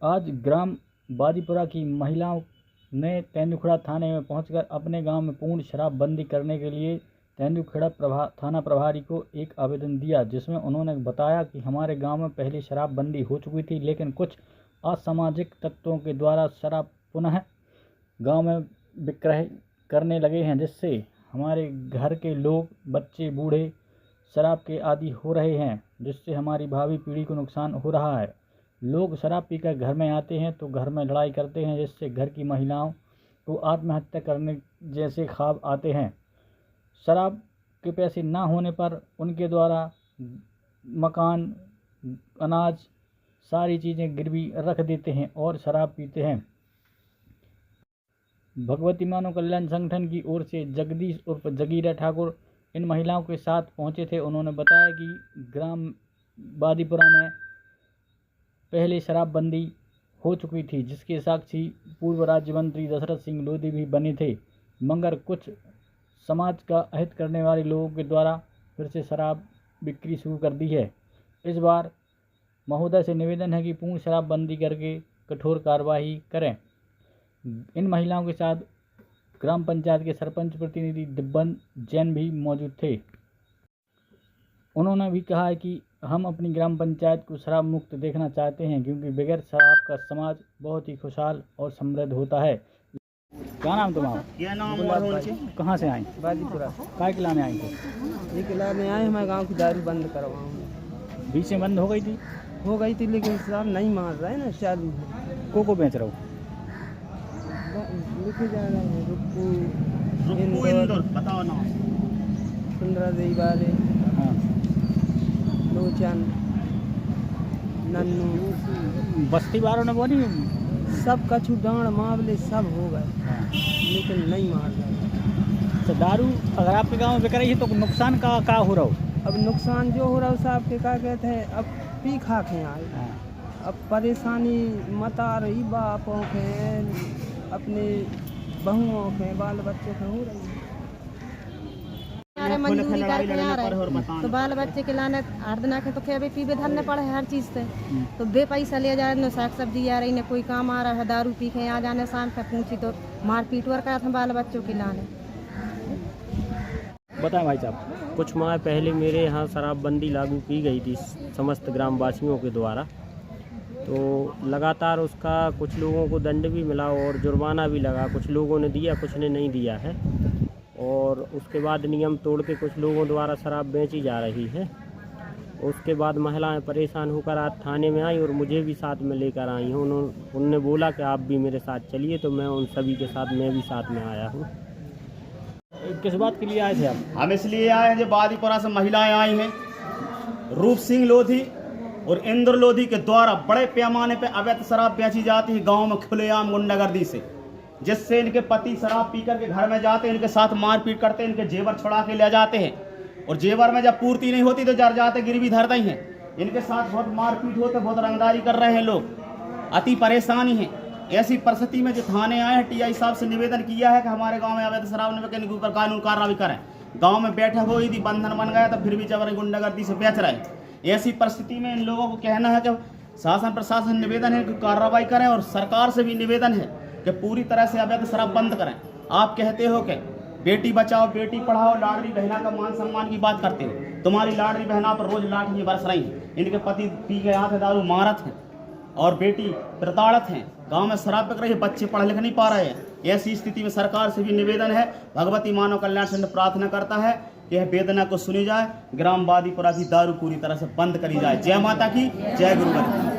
आज ग्राम बादीपुरा की महिलाओं ने तेंदुखेड़ा थाने में पहुंचकर अपने गांव में पूर्ण शराबबंदी करने के लिए तेंदुखेड़ा थाना प्रभारी को एक आवेदन दिया, जिसमें उन्होंने बताया कि हमारे गांव में पहले शराबबंदी हो चुकी थी, लेकिन कुछ असामाजिक तत्वों के द्वारा शराब पुनः गांव में विक्रय करने लगे हैं, जिससे हमारे घर के लोग, बच्चे, बूढ़े शराब के आदी हो रहे हैं, जिससे हमारी भावी पीढ़ी को नुकसान हो रहा है। लोग शराब पीकर घर में आते हैं तो घर में लड़ाई करते हैं, जिससे घर की महिलाओं को आत्महत्या करने जैसे ख्वाब आते हैं। शराब के पैसे ना होने पर उनके द्वारा मकान, अनाज, सारी चीज़ें गिरवी रख देते हैं और शराब पीते हैं। भगवती मानव कल्याण संगठन की ओर से जगदीश उर्फ जगीरा ठाकुर इन महिलाओं के साथ पहुंचे थे। उन्होंने बताया कि ग्राम बादीपुरा में पहले शराबबंदी हो चुकी थी, जिसके साक्षी पूर्व राज्य मंत्री दशरथ सिंह लोधी भी बने थे, मगर कुछ समाज का अहित करने वाले लोगों के द्वारा फिर से शराब बिक्री शुरू कर दी है। इस बार महोदय से निवेदन है कि पूर्ण शराबबंदी करके कठोर कार्रवाई करें। इन महिलाओं के साथ ग्राम पंचायत के सरपंच प्रतिनिधि दिब्बन जैन भी मौजूद थे। उन्होंने भी कहा है कि हम अपनी ग्राम पंचायत को शराब मुक्त देखना चाहते हैं, क्योंकि बगैर शराब का समाज बहुत ही खुशहाल और समृद्ध होता है। क्या नाम तुम्हारा? क्या नाम? कहाँ से आए? बादीपुरा। काय किला में आए थे? ये किला में आए, हमारे गांव की दारू बंद करवाऊँ। बीच में बंद हो गई थी, लेकिन साहब नहीं मान रहा है ना, चालू को बेच रहा हूँ। लिखे जा रहे हैं रुक्कू इंदौर, बताओ ना, सुंदरा देवी वाले, हाँ, लोचन, नन्नू, बस्ती वालों ने बोली सब कछु डांड मावले सब हो गए, हाँ। लेकिन नहीं मार रहा। तो दारू अगर आपके गांव में बिक रही है तो नुकसान का हो रहा हो? अब नुकसान जो हो रहा है साहब के क्या कहते हैं, अब पी खा के आए, हाँ। अब परेशानी मता रही बापों के, अपने बहुओं के, बाल बच्चों के हो रही है। मजदूरी करके आ रहे तो बाल बच्चे के लाने आर्दना के तो खेबे पीबे धरने पड़े हर चीज़ से, तो बे पैसा ले जा रहे, न साग सब्जी आ रही, न कोई काम आ रहा है, दारू पी के आ जाने, शाम तक पूछी तो मारपीट वर करा था बाल बच्चों के लाने। बताएं भाई साहब। कुछ माह पहले मेरे यहाँ शराबबंदी लागू की गई थी समस्त ग्रामवासियों के द्वारा, तो लगातार उसका कुछ लोगों को दंड भी मिला और जुर्माना भी लगा। कुछ लोगों ने दिया, कुछ ने नहीं दिया है, और उसके बाद नियम तोड़ के कुछ लोगों द्वारा शराब बेची जा रही है। उसके बाद महिलाएं परेशान होकर आज थाने में आई और मुझे भी साथ में लेकर आई हूँ। उन्होंने बोला कि आप भी मेरे साथ चलिए, तो मैं उन सभी के साथ मैं भी साथ में आया हूँ। किस बात के लिए आए थे आप? हम इसलिए आए हैं, जो बादीपुरा से महिलाएं आई हैं, रूप सिंह लोधी और इंद्र लोधी के द्वारा बड़े पैमाने पे अवैध शराब बेची जाती है गांव में खुलेआम गुंडागर्दी से, जिससे इनके पति शराब पीकर के घर में जाते हैं, इनके साथ मारपीट करते हैं, इनके जेवर छुड़ा के ले जाते हैं, और जेवर में जब पूर्ति नहीं होती तो जर जाते गिरवी धरते ही हैं। इनके साथ बहुत मारपीट होते, बहुत रंगदारी कर रहे हैं लोग, अति परेशानी है। ऐसी परिस्थिति में जो थाने आए हैं, टीआई साहब से निवेदन किया है कि हमारे गाँव में अवैध शराब के ऊपर कानून कार्रवाई करें। गाँव में बैठक हुई थी, बंधन बन गया, तो फिर भी जबर गुंडागर्दी से बेच रहे हैं। ऐसी परिस्थिति में इन लोगों को कहना है कि शासन प्रशासन निवेदन है कि कार्रवाई करें, और सरकार से भी निवेदन है कि पूरी तरह से अवैध शराब बंद करें। आप कहते हो कि बेटी बचाओ बेटी पढ़ाओ, लाडली बहना का मान सम्मान की बात करते हो, तुम्हारी लाडली बहना पर रोज लाठी बरस रही हैं, इनके पति पी के हाथ दारू मारत हैं और बेटी प्रताड़ित हैं, गांव में शराब बिक रही है, बच्चे पढ़ लिख नहीं पा रहे हैं। ऐसी स्थिति में सरकार से भी निवेदन है, भगवती मानव कल्याण संघ प्रार्थना करता है कि यह वेदना को सुनी जाए, ग्राम बादीपुरा की दारू पूरी तरह से बंद करी जाए। जय माता की, जय गुरुवर।